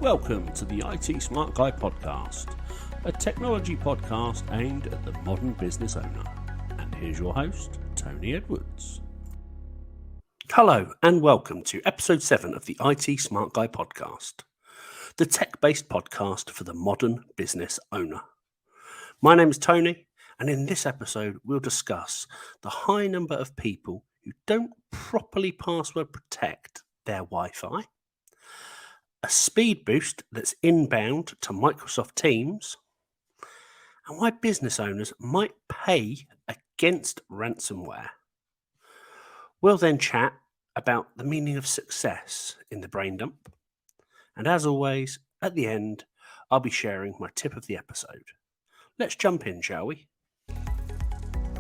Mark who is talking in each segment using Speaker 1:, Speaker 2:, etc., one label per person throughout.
Speaker 1: Welcome to the IT Smart Guy podcast, a technology podcast aimed at the modern business owner. And here's your host, Tony Edwards. Hello and welcome to episode 7 of the IT Smart Guy podcast, the tech-based podcast for the modern business owner. My name is Tony, and in this episode we'll discuss the high number of people who don't properly password protect their Wi-Fi, a speed boost that's inbound to Microsoft Teams, and why business owners might pay against ransomware. We'll then chat about the meaning of success in the brain dump, and as always, at the end, I'll be sharing my tip of the episode. Let's jump in, shall we?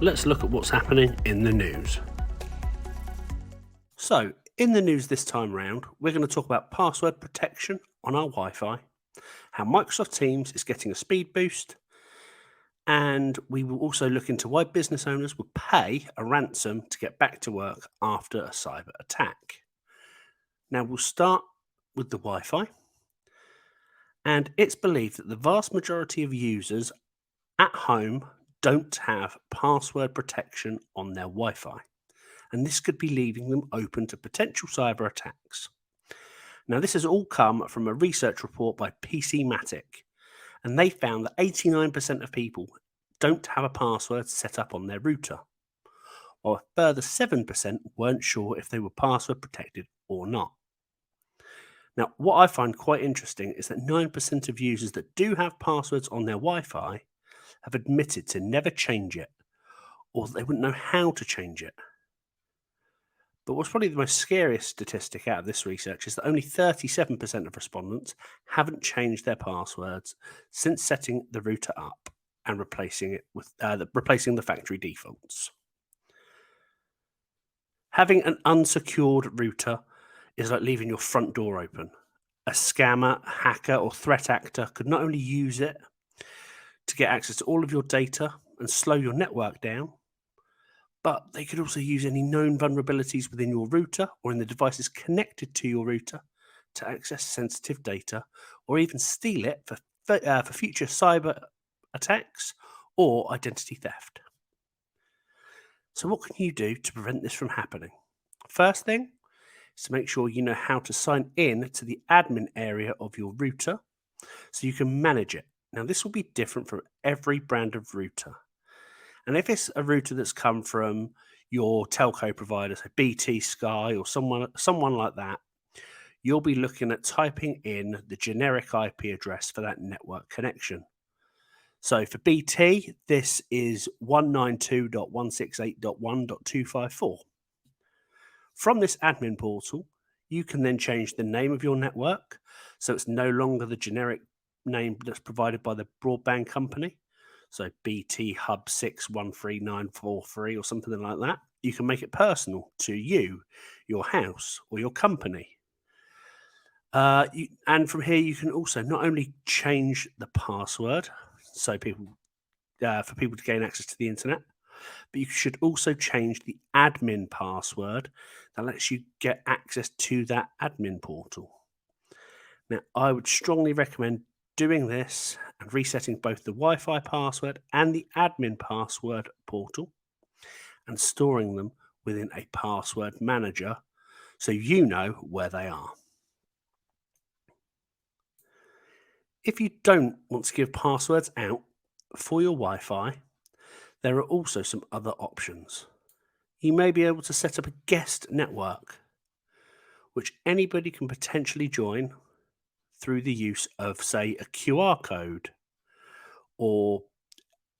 Speaker 1: Let's look at what's happening in the news. So, in the news this time round, we're going to talk about password protection on our Wi-Fi, how Microsoft Teams is getting a speed boost, and we will also look into why business owners would pay a ransom to get back to work after a cyber attack. Now, we'll start with the Wi-Fi, and it's believed that the vast majority of users at home don't have password protection on their Wi-Fi, and this could be leaving them open to potential cyber attacks. Now, this has all come from a research report by PCmatic, and they found that 89% of people don't have a password set up on their router, while a further 7% weren't sure if they were password protected or not. Now, what I find quite interesting is that 9% of users that do have passwords on their Wi-Fi have admitted to never change it, or that they wouldn't know how to change it. But what's probably the most scariest statistic out of this research is that only 37% of respondents haven't changed their passwords since setting the router up and replacing it with replacing the factory defaults. Having an unsecured router is like leaving your front door open. A scammer, hacker, or threat actor could not only use it to get access to all of your data and slow your network down, but they could also use any known vulnerabilities within your router or in the devices connected to your router to access sensitive data, or even steal it for future cyber attacks or identity theft. So what can you do to prevent this from happening? First thing is to make sure you know how to sign in to the admin area of your router so you can manage it. Now, this will be different for every brand of router. And if it's a router that's come from your telco provider, so BT, Sky, or someone like that, you'll be looking at typing in the generic IP address for that network connection. So for BT, this is 192.168.1.254. From this admin portal, you can then change the name of your network, so it's no longer the generic name that's provided by the broadband company. So BT Hub 613943 or something like that. You can make it personal to you, your house, or your company. And from here, you can also not only change the password, so for people to gain access to the internet, but you should also change the admin password that lets you get access to that admin portal. Now, I would strongly recommend doing this and resetting both the Wi-Fi password and the admin password portal and storing them within a password manager so you know where they are. If you don't want to give passwords out for your Wi-Fi, there are also some other options. You may be able to set up a guest network, which anybody can potentially join through the use of, say, a QR code or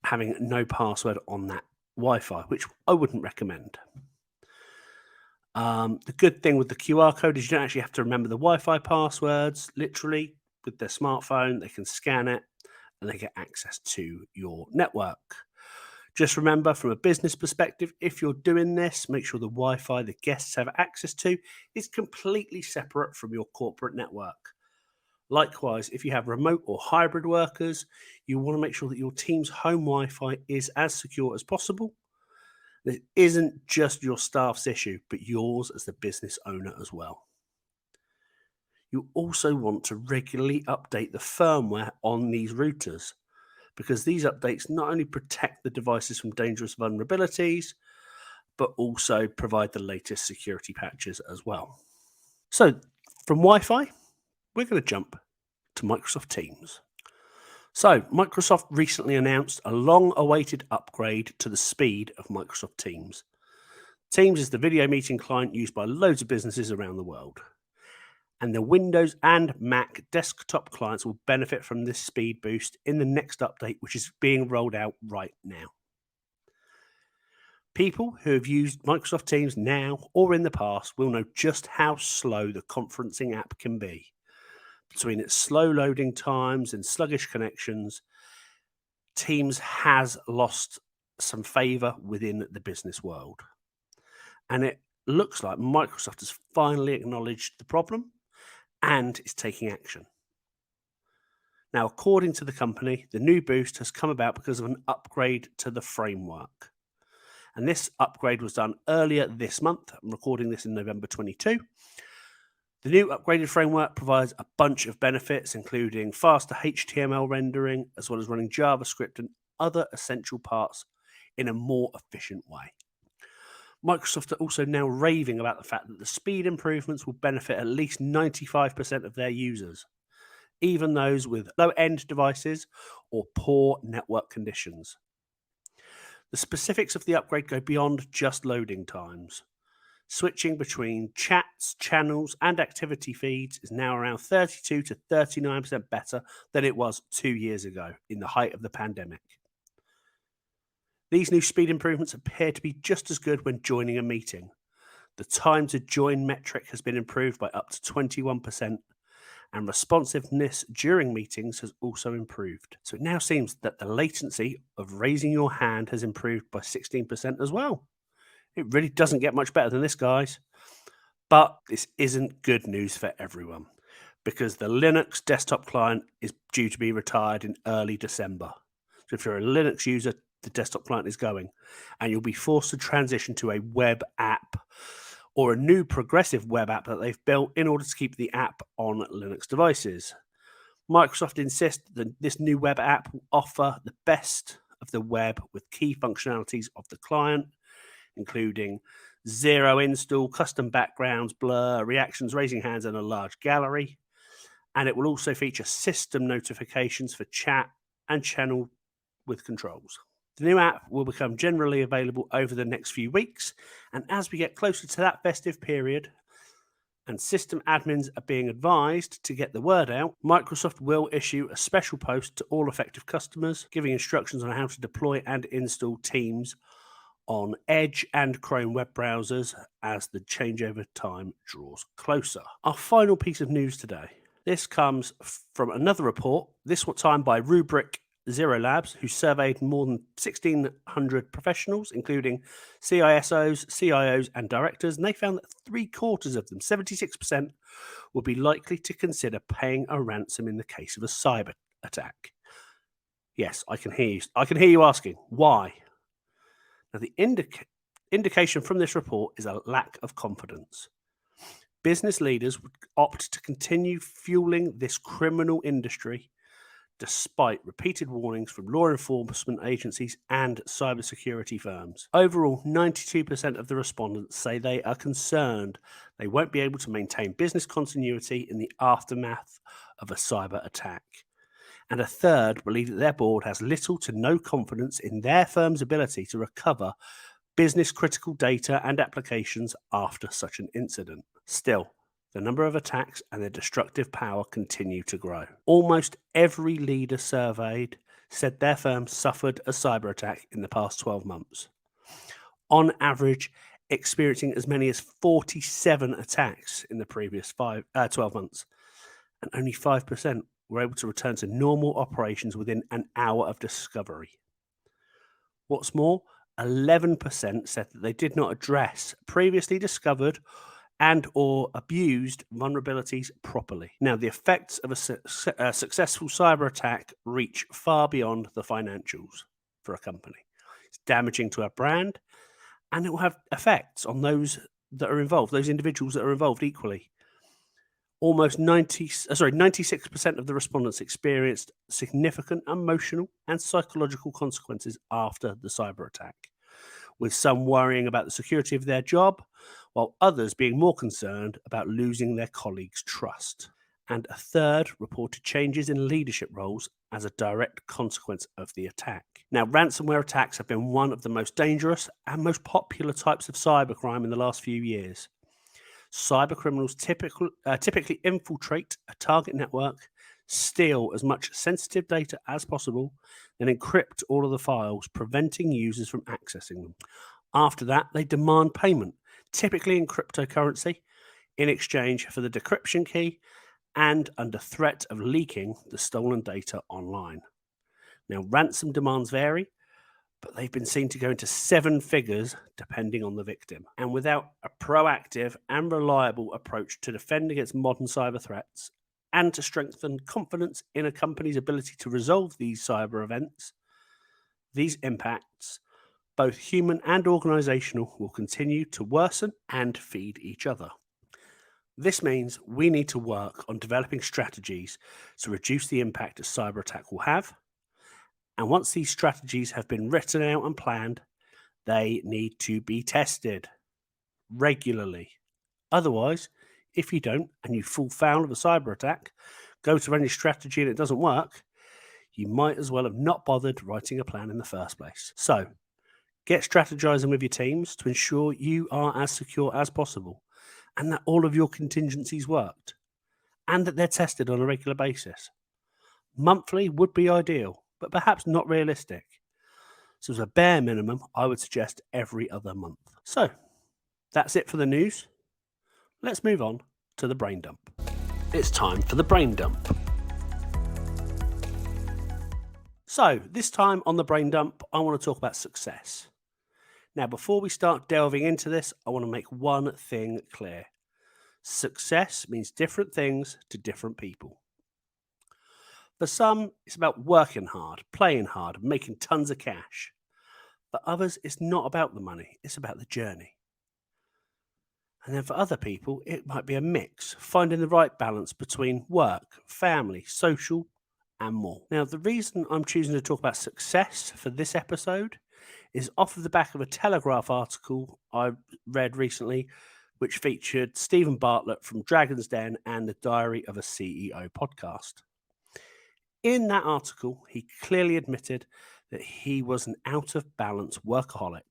Speaker 1: having no password on that Wi-Fi, which I wouldn't recommend. The good thing with the QR code is you don't actually have to remember the Wi-Fi passwords. Literally, with their smartphone, they can scan it and they get access to your network. Just remember, from a business perspective, if you're doing this, make sure the Wi-Fi the guests have access to is completely separate from your corporate network. Likewise, if you have remote or hybrid workers, you want to make sure that your team's home Wi-Fi is as secure as possible. This isn't just your staff's issue, but yours as the business owner as well. You also want to regularly update the firmware on these routers, because these updates not only protect the devices from dangerous vulnerabilities, but also provide the latest security patches as well. So from Wi-Fi, we're going to jump to Microsoft Teams. So Microsoft recently announced a long-awaited upgrade to the speed of Microsoft Teams. Teams is the video meeting client used by loads of businesses around the world. And the Windows and Mac desktop clients will benefit from this speed boost in the next update, which is being rolled out right now. People who have used Microsoft Teams now or in the past will know just how slow the conferencing app can be. Between its slow loading times and sluggish connections, Teams has lost some favor within the business world. And it looks like Microsoft has finally acknowledged the problem and is taking action. Now, according to the company, the new boost has come about because of an upgrade to the framework. And this upgrade was done earlier this month. I'm recording this in November 22. The new upgraded framework provides a bunch of benefits, including faster HTML rendering, as well as running JavaScript and other essential parts in a more efficient way. Microsoft are also now raving about the fact that the speed improvements will benefit at least 95% of their users, even those with low-end devices or poor network conditions. The specifics of the upgrade go beyond just loading times. Switching between chats, channels, and activity feeds is now around 32 to 39% better than it was 2 years ago in the height of the pandemic. These new speed improvements appear to be just as good when joining a meeting. The time to join metric has been improved by up to 21%, and responsiveness during meetings has also improved. So it now seems that the latency of raising your hand has improved by 16% as well. It really doesn't get much better than this, guys. But this isn't good news for everyone, because the Linux desktop client is due to be retired in early December. So if you're a Linux user, the desktop client is going, and you'll be forced to transition to a web app or a new progressive web app that they've built in order to keep the app on Linux devices. Microsoft insists that this new web app will offer the best of the web with key functionalities of the client, including zero install, custom backgrounds, blur, reactions, raising hands, and a large gallery. And it will also feature system notifications for chat and channel with controls. The new app will become generally available over the next few weeks, and as we get closer to that festive period and system admins are being advised to get the word out, Microsoft will issue a special post to all affected customers, giving instructions on how to deploy and install Teams on Edge and Chrome web browsers as the changeover time draws closer. Our final piece of news today. This comes from another report, this time by Rubric Zero Labs, who surveyed more than 1,600 professionals, including CISOs, CIOs, and directors, and they found that 3/4 of them, 76%, would be likely to consider paying a ransom in the case of a cyber attack. Yes, I can hear you. I can hear you asking, why? Now, the indication from this report is a lack of confidence. Business leaders would opt to continue fueling this criminal industry despite repeated warnings from law enforcement agencies and cybersecurity firms. Overall, 92% of the respondents say they are concerned they won't be able to maintain business continuity in the aftermath of a cyber attack. And a third believe that their board has little to no confidence in their firm's ability to recover business critical data and applications after such an incident. Still, the number of attacks and their destructive power continue to grow. Almost every leader surveyed said their firm suffered a cyber attack in the past 12 months. On average, experiencing as many as 47 attacks in the previous 12 months, and only 5% were able to return to normal operations within an hour of discovery. What's more, 11% said that they did not address previously discovered and or abused vulnerabilities properly. Now, the effects of a successful cyber attack reach far beyond the financials for a company. It's damaging to our brand, and it will have effects on those that are involved, those individuals that are involved equally. Almost 96% of the respondents experienced significant emotional and psychological consequences after the cyber attack, with some worrying about the security of their job, while others being more concerned about losing their colleagues' trust. And a third reported changes in leadership roles as a direct consequence of the attack. Now, ransomware attacks have been one of the most dangerous and most popular types of cybercrime in the last few years. Cybercriminals typically infiltrate a target network, steal as much sensitive data as possible, then encrypt all of the files, preventing users from accessing them. After that, they demand payment, typically in cryptocurrency, in exchange for the decryption key and under threat of leaking the stolen data online. Now, ransom demands vary, but they've been seen to go into 7 figures depending on the victim. And without a proactive and reliable approach to defend against modern cyber threats and to strengthen confidence in a company's ability to resolve these cyber events, these impacts, both human and organizational, will continue to worsen and feed each other. This means we need to work on developing strategies to reduce the impact a cyber attack will have. And once these strategies have been written out and planned, they need to be tested regularly. Otherwise, if you don't and you fall foul of a cyber attack, go to any strategy and it doesn't work, you might as well have not bothered writing a plan in the first place. So, get strategizing with your teams to ensure you are as secure as possible and that all of your contingencies worked and that they're tested on a regular basis. Monthly would be ideal, but perhaps not realistic. So as a bare minimum, I would suggest every other month. So that's it for the news. Let's move on to the brain dump. It's time for the brain dump. So this time on the brain dump, I want to talk about success. Now, before we start delving into this, I want to make one thing clear. Success means different things to different people. For some, it's about working hard, playing hard, and making tons of cash. For others, it's not about the money, it's about the journey. And then for other people, it might be a mix, finding the right balance between work, family, social, and more. Now, the reason I'm choosing to talk about success for this episode is off of the back of a Telegraph article I read recently, which featured Stephen Bartlett from Dragon's Den and the Diary of a CEO podcast. In that article, he clearly admitted that he was an out-of-balance workaholic,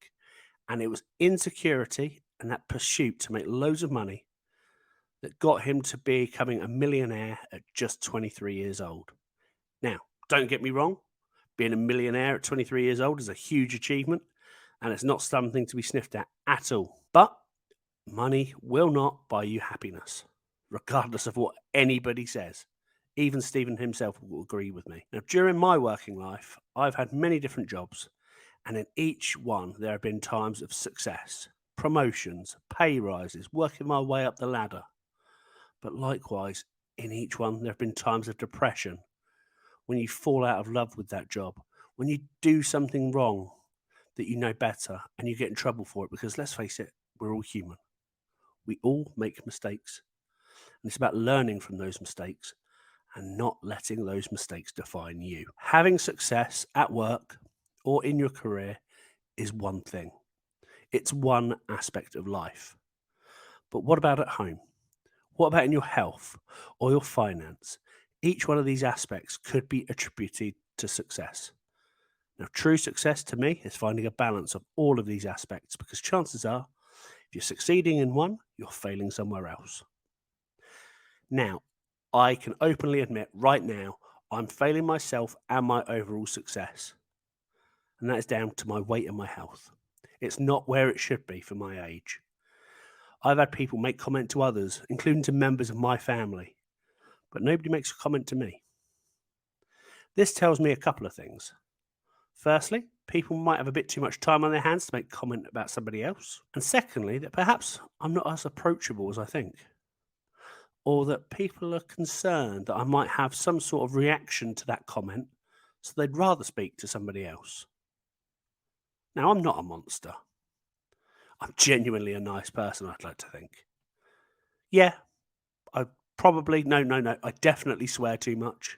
Speaker 1: and it was insecurity and that pursuit to make loads of money that got him to becoming a millionaire at just 23 years old. Now, don't get me wrong, being a millionaire at 23 years old is a huge achievement, and it's not something to be sniffed at all. But money will not buy you happiness, regardless of what anybody says. Even Stephen himself will agree with me. Now, during my working life, I've had many different jobs, and in each one, there have been times of success, promotions, pay rises, working my way up the ladder. But likewise, in each one, there have been times of depression, when you fall out of love with that job, when you do something wrong that you know better, and you get in trouble for it, because let's face it, we're all human. We all make mistakes, and it's about learning from those mistakes and not letting those mistakes define you. Having success at work or in your career is one thing. It's one aspect of life. But what about at home? What about in your health or your finance? Each one of these aspects could be attributed to success. Now, true success to me is finding a balance of all of these aspects, because chances are, if you're succeeding in one, you're failing somewhere else. Now, I can openly admit right now, I'm failing myself and my overall success. And that is down to my weight and my health. It's not where it should be for my age. I've had people make comment to others, including to members of my family, but nobody makes a comment to me. This tells me a couple of things. Firstly, people might have a bit too much time on their hands to make comment about somebody else. And secondly, that perhaps I'm not as approachable as I think. Or that people are concerned that I might have some sort of reaction to that comment, so they'd rather speak to somebody else. Now, I'm not a monster. I'm genuinely a nice person, I'd like to think. Yeah, I Probably, no, I definitely swear too much.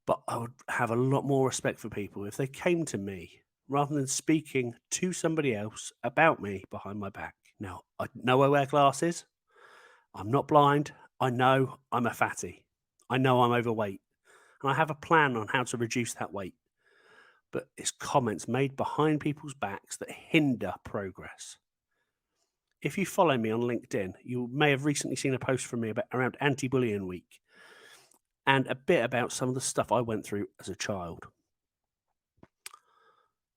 Speaker 1: But I would have a lot more respect for people if they came to me rather than speaking to somebody else about me behind my back. Now, I know I wear glasses. I'm not blind. I know I'm a fatty. I know I'm overweight. And I have a plan on how to reduce that weight. But it's comments made behind people's backs that hinder progress. If you follow me on LinkedIn, you may have recently seen a post from me around Anti-Bullying Week and a bit about some of the stuff I went through as a child.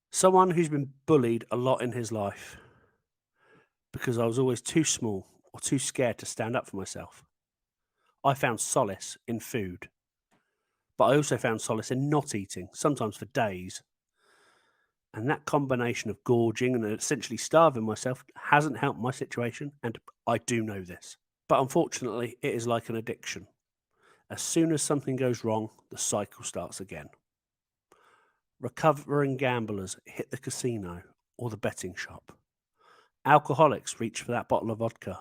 Speaker 1: Someone who's been bullied a lot in his life because I was always too small or too scared to stand up for myself. I found solace in food, but I also found solace in not eating, sometimes for days. And that combination of gorging and essentially starving myself hasn't helped my situation, and I do know this. But unfortunately, it is like an addiction. As soon as something goes wrong, the cycle starts again. Recovering gamblers hit the casino or the betting shop. Alcoholics reach for that bottle of vodka,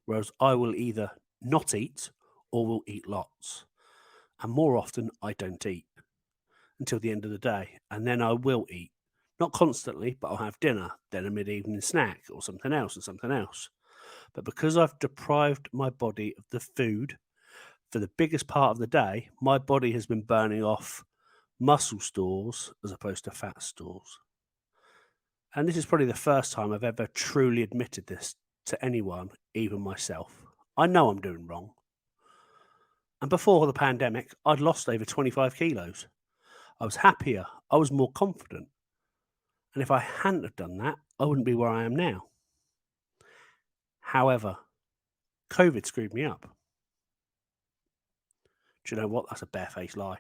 Speaker 1: whereas I will either not eat or will eat lots. And more often, I don't eat until the end of the day, and then I will eat. Not constantly, but I'll have dinner, then a mid-evening snack, or something else, and something else. But because I've deprived my body of the food for the biggest part of the day, my body has been burning off muscle stores as opposed to fat stores. And this is probably the first time I've ever truly admitted this to anyone, even myself. I know I'm doing wrong. And before the pandemic, I'd lost over 25 kilos. I was happier. I was more confident. And if I hadn't have done that, I wouldn't be where I am now. However, COVID screwed me up. Do you know what? That's a barefaced lie.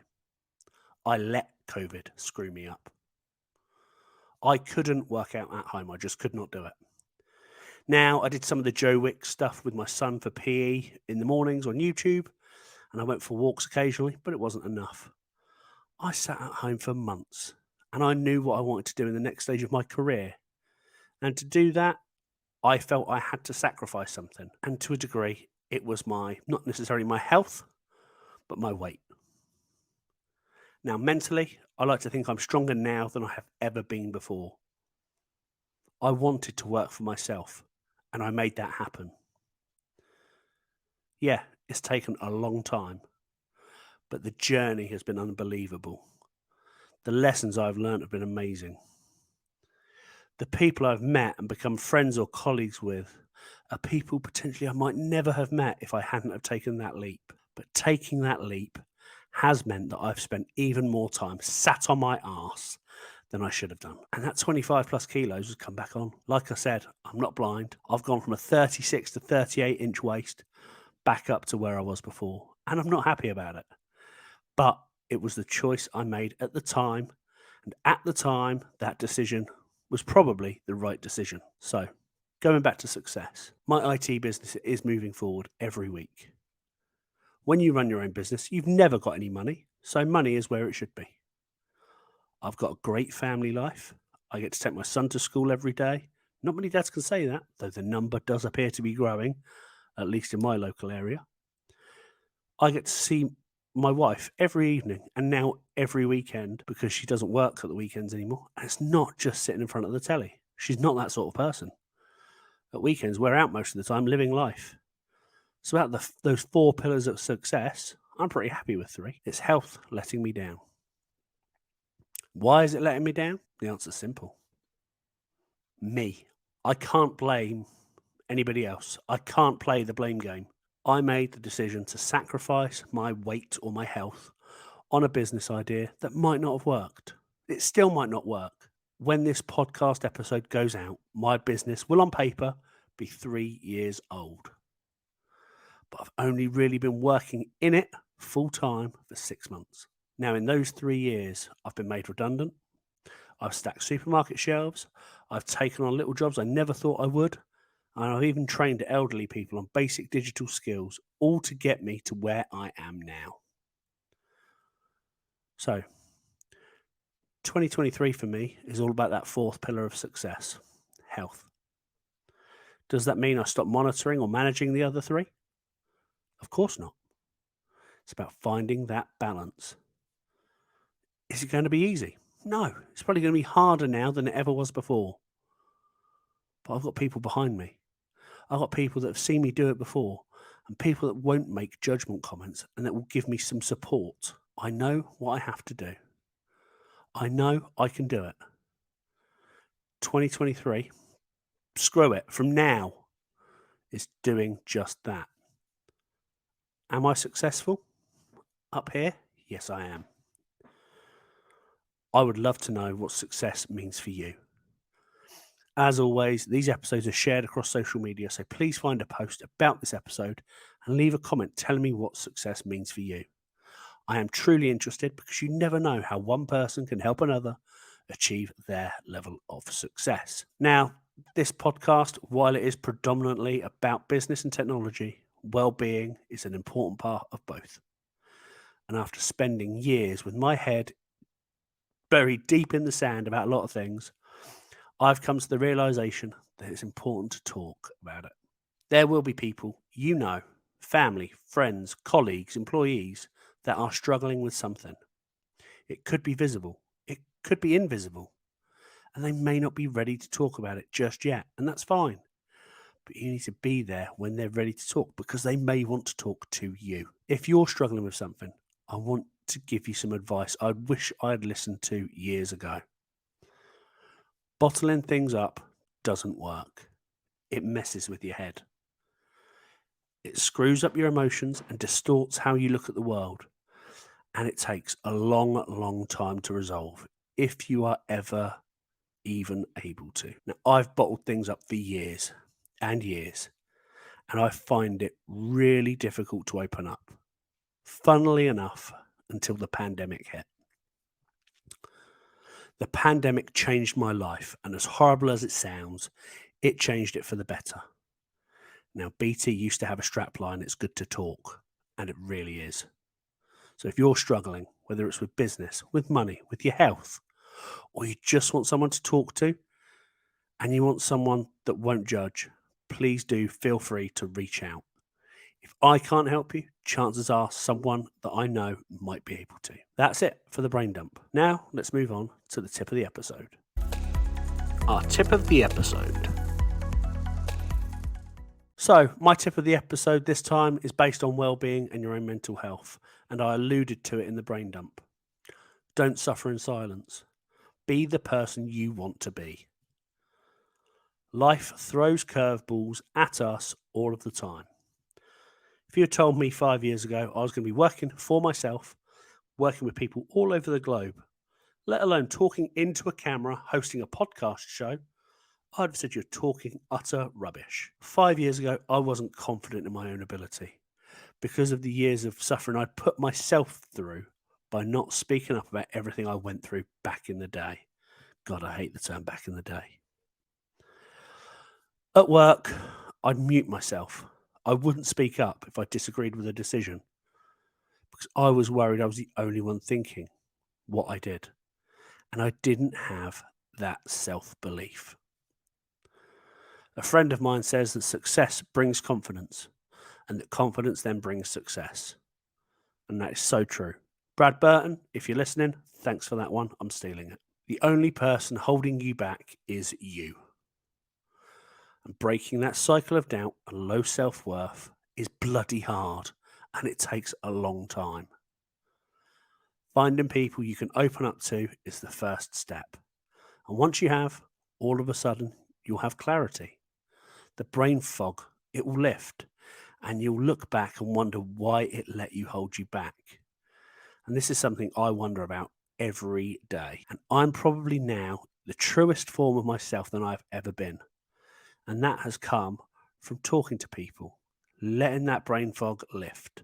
Speaker 1: I let COVID screw me up. I couldn't work out at home. I just could not do it. Now, I did some of the Joe Wick stuff with my son for PE in the mornings on YouTube, and I went for walks occasionally, but it wasn't enough. I sat at home for months, and I knew what I wanted to do in the next stage of my career. And to do that, I felt I had to sacrifice something. And to a degree, it was not necessarily my health, but my weight. Now, mentally, I like to think I'm stronger now than I have ever been before. I wanted to work for myself, and I made that happen. Yeah, it's taken a long time, but the journey has been unbelievable. The lessons I've learned have been amazing. The people I've met and become friends or colleagues with are people potentially I might never have met if I hadn't have taken that leap. But taking that leap has meant that I've spent even more time sat on my arse than I should have done. And that 25 plus kilos has come back on. Like I said, I'm not blind. I've gone from a 36 to 38 inch waist back up to where I was before. And I'm not happy about it. But it was the choice I made at the time. And at the time, that decision was probably the right decision. So going back to success, my IT business is moving forward every week. When you run your own business, you've never got any money. So money is where it should be. I've got a great family life. I get to take my son to school every day. Not many dads can say that, though the number does appear to be growing, at least in my local area. I get to see my wife every evening and now every weekend because she doesn't work at the weekends anymore. And it's not just sitting in front of the telly. She's not that sort of person. At weekends, we're out most of the time living life. So out of those 4 pillars of success, I'm pretty happy with 3. It's health letting me down. Why is it letting me down? The answer's simple. Me. I can't blame anybody else. I can't play the blame game. I made the decision to sacrifice my weight or my health on a business idea that might not have worked. It still might not work. When this podcast episode goes out, my business will on paper be 3 years old. But I've only really been working in it full time for 6 months. Now, in those 3 years, I've been made redundant. I've stacked supermarket shelves. I've taken on little jobs I never thought I would. And I've even trained elderly people on basic digital skills, all to get me to where I am now. So, 2023 for me is all about that 4th pillar of success, health. Does that mean I stop monitoring or managing the other 3? Of course not. It's about finding that balance. Is it going to be easy? No, it's probably going to be harder now than it ever was before. But I've got people behind me. I've got people that have seen me do it before, and people that won't make judgment comments and that will give me some support. I know what I have to do. I know I can do it. 2023, screw it, from now is doing just that. Am I successful up here? Yes, I am. I would love to know what success means for you. As always, these episodes are shared across social media, so please find a post about this episode and leave a comment telling me what success means for you. I am truly interested because you never know how one person can help another achieve their level of success. Now, this podcast, while it is predominantly about business and technology, well-being is an important part of both. And after spending years with my head buried deep in the sand about a lot of things, I've come to the realization that it's important to talk about it. There will be people, you know, family, friends, colleagues, employees that are struggling with something. It could be visible, it could be invisible, and they may not be ready to talk about it just yet, and that's fine. But you need to be there when they're ready to talk because they may want to talk to you. If you're struggling with something, I want to give you some advice I wish I'd listened to years ago. Bottling things up doesn't work. It messes with your head. It screws up your emotions and distorts how you look at the world. And it takes a long, long time to resolve if you are ever even able to. Now, I've bottled things up for years and years, and I find it really difficult to open up. Funnily enough, until the pandemic hit. The pandemic changed my life, and as horrible as it sounds, it changed it for the better. Now, BT used to have a strapline, it's good to talk, and it really is. So if you're struggling, whether it's with business, with money, with your health, or you just want someone to talk to, and you want someone that won't judge, please do feel free to reach out. If I can't help you, chances are someone that I know might be able to. That's it for the brain dump. Now, let's move on to the tip of the episode. Our tip of the episode. So, my tip of the episode this time is based on well-being and your own mental health, and I alluded to it in the brain dump. Don't suffer in silence. Be the person you want to be. Life throws curveballs at us all of the time. If you had told me 5 years ago I was going to be working for myself, working with people all over the globe, let alone talking into a camera, hosting a podcast show, I'd have said you're talking utter rubbish. 5 years ago, I wasn't confident in my own ability because of the years of suffering I'd put myself through by not speaking up about everything I went through back in the day. God, I hate the term back in the day. At work, I'd mute myself. I wouldn't speak up if I disagreed with a decision because I was worried I was the only one thinking what I did. And I didn't have that self-belief. A friend of mine says that success brings confidence and that confidence then brings success. And that is so true. Brad Burton, if you're listening, thanks for that one. I'm stealing it. The only person holding you back is you. And breaking that cycle of doubt and low self-worth is bloody hard, and it takes a long time. Finding people you can open up to is the first step. And once you have, all of a sudden, you'll have clarity. The brain fog, it will lift, and you'll look back and wonder why it let you hold you back. And this is something I wonder about every day. And I'm probably now the truest form of myself than I've ever been. And that has come from talking to people, letting that brain fog lift,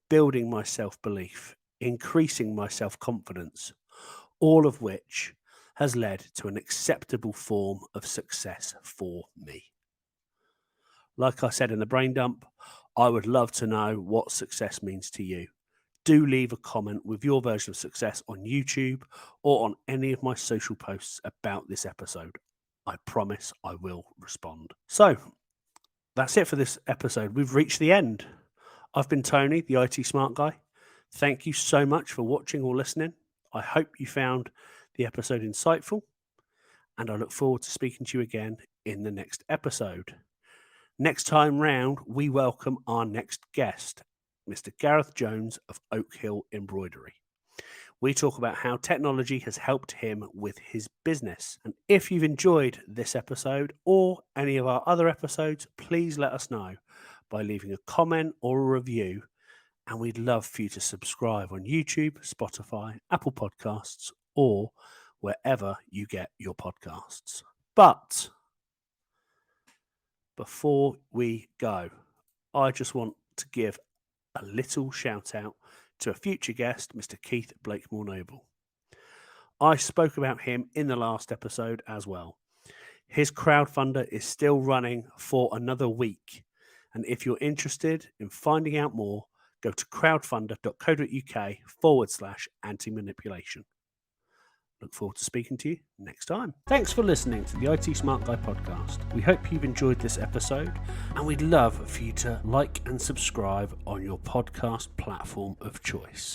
Speaker 1: building my self-belief, increasing my self-confidence, all of which has led to an acceptable form of success for me. Like I said in the brain dump, I would love to know what success means to you. Do leave a comment with your version of success on YouTube or on any of my social posts about this episode. I promise I will respond. So, that's it for this episode. We've reached the end. I've been Tony, the IT Smart Guy. Thank you so much for watching or listening. I hope you found the episode insightful, and I look forward to speaking to you again in the next episode. Next time round, we welcome our next guest, Mr. Gareth Jones of Oak Hill Embroidery. We talk about how technology has helped him with his business. And if you've enjoyed this episode or any of our other episodes, please let us know by leaving a comment or a review. And we'd love for you to subscribe on YouTube, Spotify, Apple Podcasts, or wherever you get your podcasts. But before we go, I just want to give a little shout out to a future guest, Mr. Keith Blakemore-Noble. I spoke about him in the last episode as well. His crowdfunder is still running for another week. And if you're interested in finding out more, go to crowdfunder.co.uk/anti-manipulation. Look forward to speaking to you next time. Thanks for listening to the IT Smart Guy podcast. We hope you've enjoyed this episode, and we'd love for you to like and subscribe on your podcast platform of choice.